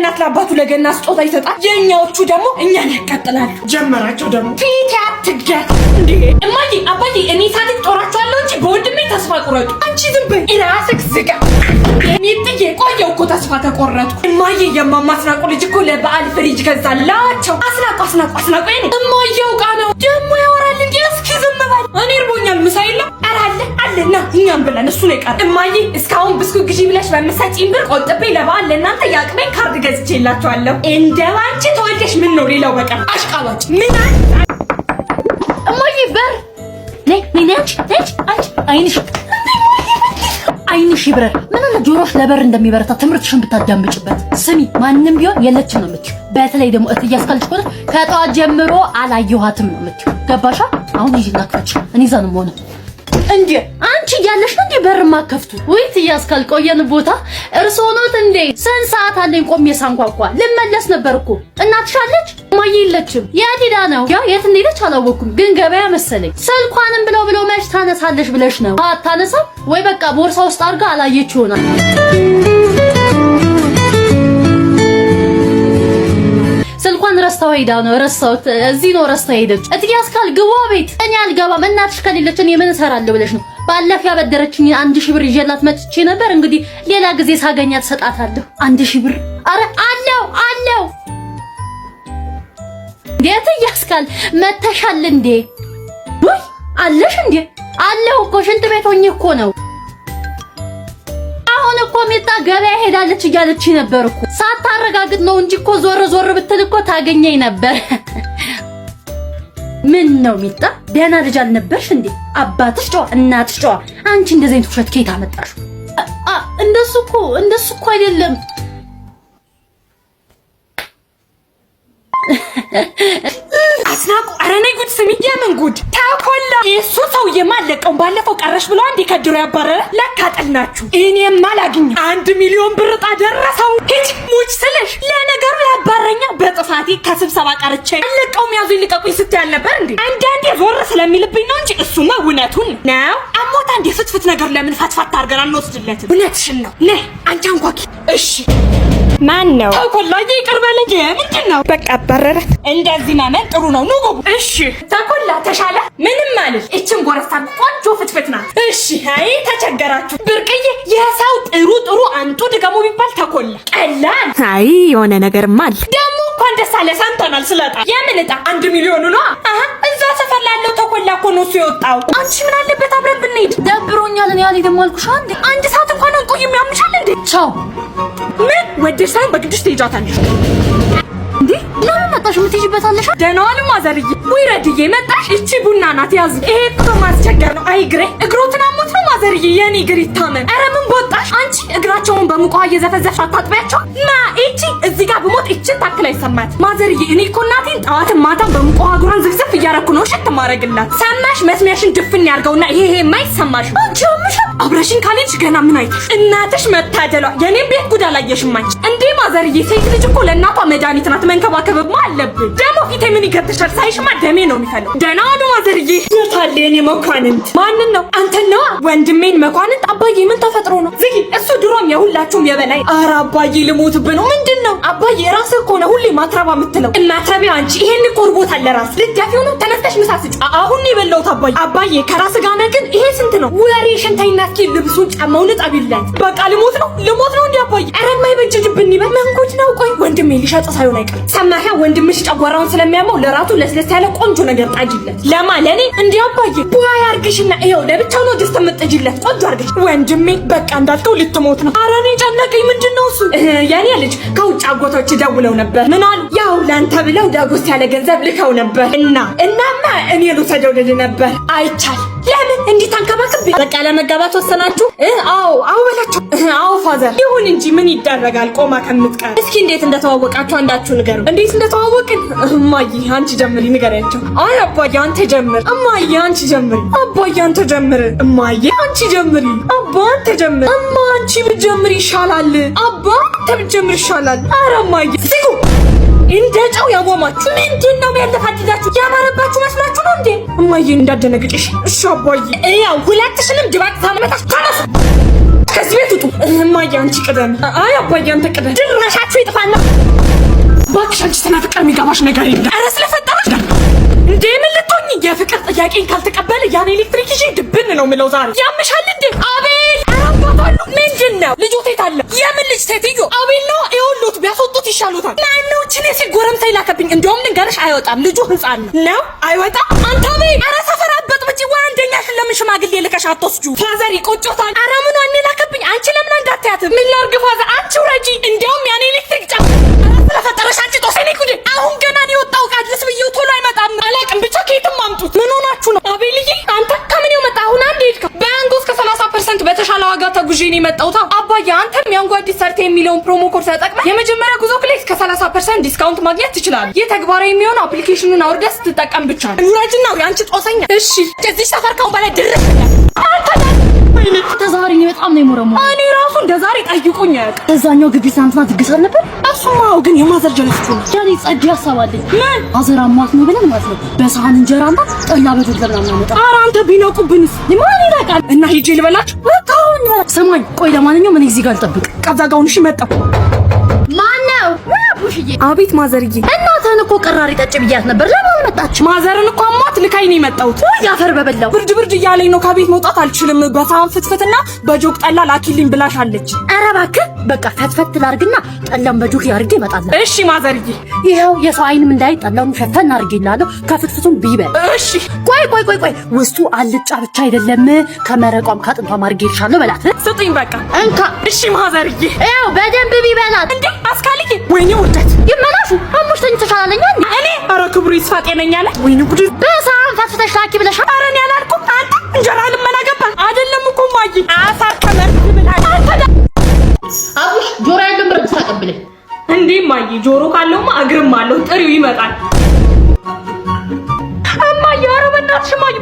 ለእናት ለአባቱ ለገና ስጦታ ይሰጣል። የኛዎቹ ደግሞ እኛን ያቃጥላሉ። ጀመራቸው ደግሞ ፊት ያትገት እንዴ! እማዬ አባዬ እኔ ሳድግ ጦራቸዋለሁ እንጂ በወንድሜ ተስፋ ቁረጡ። አንቺ ዝም በይ እራስክ ዝጋ። ሚጥዬ ቆየው እኮ ተስፋ ተቆረጥኩ። እማዬ የማማስናቁ ልጅ እኮ ለበዓል ፍሪጅ ገዛላቸው። አስናቁ የኔ እማዬው ቃ ነው ደግሞ ያወራል እንዴ! እስኪ ዝም በል። እኔ እርቦኛል። ምሳ የለም? ኧረ አለና እኛም ብለን እሱ ነው የቀረ። እማዬ እስካሁን ብስኩት ግዢ ብለሽ በምትሰጪኝ ብር ቆጥቤ ለበዓል ለእናንተ የአቅሜን ካርድ ገዝቼላችኋለሁ። እንደው አንቺ ተወልደሽ ምን ነው ሌላው በቀር አሽቃባጭ ምን እማዬ በር ነይ አይንሽ ይብረር። ምን አለ ጆሮሽ ለበር እንደሚበረታ ትምህርትሽን ብታዳምጭበት። ስሚ ማንንም ቢሆን የለችም ነው የምትይው። በተለይ ደግሞ እትዬ አስካልሽ ቆጥ ከጧት ጀምሮ አላየኋትም ነው የምትይው። ገባሻ? አሁን ይዤ ላክፈች እኔ እዛ ነው የምሆነው። እንዴ አንቺ እያለሽ ነው እንዴ በር ማከፍቱ? ወይ እትዬ አስካል ቆየን ቦታ እርስዎ ኖት እንዴ? ስንት ሰዓት አለኝ ቆሜ ሳንኳኳ ልመለስ ነበር እኮ። እናትሽ አለች? እማዬ የለችም። የት ሄዳ ነው? ያው የት እንደሄደች አላወኩም፣ ግን ገበያ መሰለኝ። ስልኳንም ብለው መች ታነሳለሽ ብለሽ ነው? አታነሳም ወይ? በቃ ቦርሳ ውስጥ አድርጋ አላየች ይሆናል። ስልኳን ረስታው ሄዳ ነው። ረስታውት እዚህ ነው ረስታው ሄደች። እትዬ አስካል ግባ ቤት። እኔ አልገባም። እናትሽ ከሌለች እኔ ምን እሰራለሁ ብለሽ ነው? ባለፈ ያበደረችኝ 1000 ብር ይዤላት መጥቼ ነበር። እንግዲህ ሌላ ጊዜ ሳገኛት ሰጣታለሁ። 1000 ብር አረ አለው እትዬ አስካል መተሻል እንዴ? ወይ አለሽ እንዴ? አለው እኮ ሽንት ቤት ሆኜ እኮ ነው። አሁን እኮ ሚጣ ገበያ ሄዳለች እያለች ነበር እኮ። ሳታረጋግጥ ነው እንጂ እኮ ዞር ብትል እኮ ታገኘኝ ነበር። ምን ነው ሚጣ ደህና ልጅ አልነበርሽ እንዴ? አባትሽ ጨዋ እናትሽ ጨዋ። አንቺ እንደዚህ አይነት ውሸት ከየት አመጣሽው? እንደሱ እኮ አይደለም። አስናቁ ኧረ ነይ ጉድ ስሚ። የምን ጉድ ታኮላ? እሱ ሰውዬማ አለቀው። ባለፈው ቀረሽ ብሎ አንዴ ከድሮ ያባረረ ለካ ጠልናችሁ። እኔማ አላግኝ 1 ሚሊዮን ብር ዕጣ ደረሰው። ሂጅ ሙች ስልሽ ለነገሩ ያባረኛ በጥፋቴ ከስብሰባ ቀርቼ አለቀውም። ያዙ ይልቀቁኝ ስትይ አልነበር እንዴ? አንዳንዴ ዞር ስለሚልብኝ ነው እንጂ እሱማ እውነቱን ነው። አሞታ እንዴ ፍትፍት ነገር ለምን ፈትፈት አድርገን አንወስድለትም? እውነትሽን ነው። ነይ አንቺ አንኳኪ። እሺ ማን ነው? ተኮላዬ ይቅር በለኝ። ምንድን ነው? በቃ አባረረ። እንደዚህ ማመን ጥሩ ነው። ኑ እሺ ተኮላ ተሻለ? ምንም ማለት እቺን ጎረስታ ቆንጆ ፍትፍት ናት። እሺ አይ ተቸገራችሁ። ብርቅዬ የሰው ጥሩ አንጡ ድገሙ ቢባል ተኮላ ቀላል። አይ የሆነ ነገርማ አለ ደግሞ። እንኳን ደስ አለ ሰምተናል። ስለጣ የምን ዕጣ? 1 ሚሊዮን ነው። እዛ ሰፈር ላለው ተኮላ እኮ ነው እሱ የወጣው። አንቺ ምን አለበት አብረን ብንሄድ? ደብሮኛል። እኔ አልሄድም አልኩሽ አንዴ። 1 ሰዓት እንኳን አንቆይም። ያምሻል እንዴ? ቻው። ምን ወደሽ ሳይሆን በግድሽ ትሄጃታለሽ እንዴ? ለምን መጣሽ? የምትሄጂበት አለሽ? ደህና ዋሉ ማዘርዬ። ወይ ረድዬ መጣሽ? እቺ ቡና ናት ያዙ። ይሄ እኮ ማስቸገር ነው። አይ ግሬ እግሮትን አሞት ነው ማዘርዬ። የኔ እግር ይታመን። ኧረ ምን ቦጣሽ አንቺ? እግራቸውን በሙቋ እየዘፈዘፍሽ አታጥቢያቸው? እቺ እዚህ ጋር ብሞት እቺን ታክል አይሰማት ማዘርዬ። እኔ እኮ እናቴን ጠዋትም ማታም በሙቋ እግሯን ዝፍዝፍ እያረኩ ነው ሽት ማረግላት። ሰማሽ? መስሚያሽን ድፍን ያርገውና ይሄ የማይሰማሽ አንቺ ምሽ አብረሽን ካለች ገና ምን አይተሽ? እናትሽ መታደሏ። የኔን ቤት ጉድ አላየሽም አንቺ እንዴ ማዘርዬ? ሴት ልጅ እኮ ለእናቷ መድኃኒት ናት። መንከባከብማ አለብን። ደግሞ ፊቴ ምን ይገርምሻል? ሳይሽማ ደሜ ነው የሚፈለው። ደህና ዋሉ ማዘርዬ። የታለ የኔ መኳንንት? ማንን ነው? አንተን ነዋ። ወንድሜን መኳንንት። አባዬ ምን ተፈጥሮ ነው? ዝጊ። እሱ ድሮም የሁላችሁም የበላይ። ኧረ አባዬ ልሞትብህ ነው። ምንድን ነው አባዬ? ራስህ እኮ ነው ሁሌ ማትረባ የምትለው። እናትረቢው አንቺ። ይሄን እኮ እርቦታል ለራስ ልትደፊው ነው። ተነስተሽ ምሳ ስጪ። አሁን የበላሁት አባዬ ከራስ ጋር ነህ። ግን ይሄ ስንት ነው? ወሬሽን ተይና እስኪ ልብሱን ጫማውን እጠቢለት። በቃ ልሞት ነው እንዴ አባዬ? ኧረ የማይበጅብን ይበል። መንጎድ ነው። ቆይ ወንድሜ ሊሸጥ ሳይሆን አይቀርም። ሰማህ? ወንድምሽ ጨጓራውን ስለሚያመው ለራቱ ለስለስ ያለ ቆንጆ ነገር ጣጂለት። ለኔ እንዴ አባዬ? ቡያ ያርግሽና ይሄው ለብቻው ነው ደስ ተመጥጂለት። ቆንጆ አርግሽ ወንድሜ። በቃ እንዳልከው ልትሞት ነው። ኧረ እኔ ጨነቀኝ። ምንድነው እሱ? የኔ ልጅ ከውጭ አጎቶች ደውለው ነበር። ምን አሉ? ያው ላንተ ብለው ዳጎስ ያለ ገንዘብ ልከው ነበር። እናማ እኔ ልውሰደው ልል ነበር። አይቻል። ለምን እንዴ ታንከባከብ? በቃ ለመጋባት ወሰናችሁ? አዎ በላችሁ። አዎ ፋዘር። ይሁን እንጂ ምን ይደረጋል ቆማ ከምትቀር። እስኪ እንዴት እንደተዋወቃችሁ አንዳችሁ ንገሩ። እንዴት እንደተዋወቅን? እማዬ አንቺ ጀምሪ ንገሪያቸው። አይ አባዬ አንተ ጀምር። እማዬ አንቺ ጀምሪ። አባዬ አንተ ጀምር። እማዬ አንቺ ጀምሪ። አባ አንተ ጀምር። እማ አንቺ ብትጀምሪ ይሻላል። አባ አንተ ብትጀምሪ ይሻላል። ኧረ እማዬ ሲጉ እንደ ጨው ያጎማችሁ። ምንድን ነው ያለፋችሁ? ያማረባችሁ መስላችሁ ነው እንዴ? እማዬ እንዳደነግጥሽ። እሺ አባዬ። ያው ሁለትሽንም ድባቅ ታመጣሽ። ተነሱ ከዚህ ቤት ውጡ። እማዬ አንቺ ቅደም። አይ አባዬ አንተ ቅደም። ድረሻችሁ ይጥፋና እባክሽ አንቺ ተናፍቀር የሚገባሽ ነገር የለም። ኧረ ስለፈጠረሽ እንዴ ምን ልትሆኚ? የፍቅር ጥያቄን ካልተቀበለ ያን ኤሌክትሪክ ይዤ ድብን ነው የምለው ዛሬ። ያምሻል እንዴ? አቤል አራባታሉ። ምንድነው? ልጆት የት አለ? የምን ልጅ ሴትዮ? አቤል ነው ይኸውልዎት፣ ቢያስወጡት ይሻሉታል። ማነው ችኔ ሲጎረምሳ ይላከብኝ። እንደውም ልንገርሽ አይወጣም፣ ልጁ ህፃን ነው አይወጣም። አንተ አቤል ኧረ ሰፈር አትበጥብጪ። ወይ አንደኛሽን ለምን ሽማግሌ ልከሽ አትወስጁ? ፋዘር ይቆጮታል። ኧረ ምን ዋን ላከብኝ። አንቺ ለምን እንዳትያትም? ምን ላድርግ ፋዘር? አንቺ ውረጂ። እንደውም ያን ኤሌክትሪክ ጫ ስለፈጠረሽ አንቺ ጦሰኔ ኩዲ። አሁን ገና ነው የወጣው ቃድልስ ብዬው ቶሎ አይመጣም። አላቅም ብቻ ከየትም አምጡት። ምን ሆናችሁ ነው? አቤልዬ አንተ ከምን የመጣ አሁን አንዴ ሄድከው? ባንጎ እስከ 30% በተሻለ ዋጋ ተጉዤ ነው የመጣሁት። አባዬ አንተም ያንጓ አዲስ ሰርተ የሚለውን ፕሮሞ ኮድ ተጠቅመህ የመጀመሪያ ጉዞ ላይ እስከ 30% ዲስካውንት ማግኘት ትችላለህ። ይህ ተግባራዊ የሚሆነው አፕሊኬሽኑን አውርደህ ስትጠቀም ብቻ ነው። ኑራጅና ያንቺ ጦሰኛ። እሺ ከዚህ ሰፈር ካሁን በላይ ድረስ አንተ ተዛሪ ነው በጣም ነው የሞረሙ። እኔ ራሱ እንደዛሬ ጠይቁኝ አያውቅም። እዛኛው ግቢ ሳንትና ትግሰር ነበር። እሱማው ግን የማዘር ጀለስኩ ነው። ጃኒ ጸድ ያሳባልኝ ምን አዘራማት ነው ብለን ማለት ነው። በሳህን እንጀራና ጠላ በዱት ለምናምን አመጣ። ኧረ አንተ ቢነቁብንስ ማን ይላቃል? እና ሂጄ ልበላችሁ። ወጣውን ሰማኝ። ቆይ ለማንኛውም እኔ እዚህ ጋር ልጠብቅ። ቀብዛጋውን እሺ መጣሁ። ማነው? ቡሽዬ። አቤት ማዘርዬ። እናትህን እኮ ቀራሪ ጠጭ ብያት ነበር። ለምን መጣች? ማዘርን እኮ አሟት ልካይ ነው የመጣሁት። ያፈር በበላው ብርድ እያለኝ ነው። ከቤት መውጣት አልችልም። በሳህን ፍትፍትና በጆክ ጠላ ላኪልኝ ብላሻለች። ኧረ እባክህ በቃ ፈትፈት ላድርግና ጠላም በጆክ ያርጌ እመጣለሁ። እሺ ማዘርዬ። ይኸው የሰው አይንም እንዳይ ጠላውን ሸፈን አድርጌልሃለሁ። ከፍትፍቱም ቢበል። እሺ ቆይ ውስጡ አልጫ ብቻ አይደለም ከመረቋም ካጥንቷም አድርጌልሻለሁ በላት። ስጡኝ በቃ እንካ። እሺ ማዘርዬ። ይኸው በደንብ ቢበላት። እንዴ አስካልዬ። ወይኔ ውርደት ይመላሹ አሙሽ ተኝተሻለኛ እንዴ? እኔ ኧረ ክብሩ ይስፋ ጤነኛ ነህ? ወይኔ ጉድ። በሳህን ፈትፍተሽ ላኪ ብለሻል። ኧረ እኔ አላልኩም። አንተ እንጀራ ልመና ገባ አይደለም እኮ ማይ አሳር ከመርት ብላኝ። አንተ አቡሽ ጆሮ ያለው ምርጥ ታቀብለኝ እንዴ ማይ ጆሮ ካለውማ እግርም አለው። ጥሪው ይመጣል። እማዬ ኧረ በእናትሽ ማይ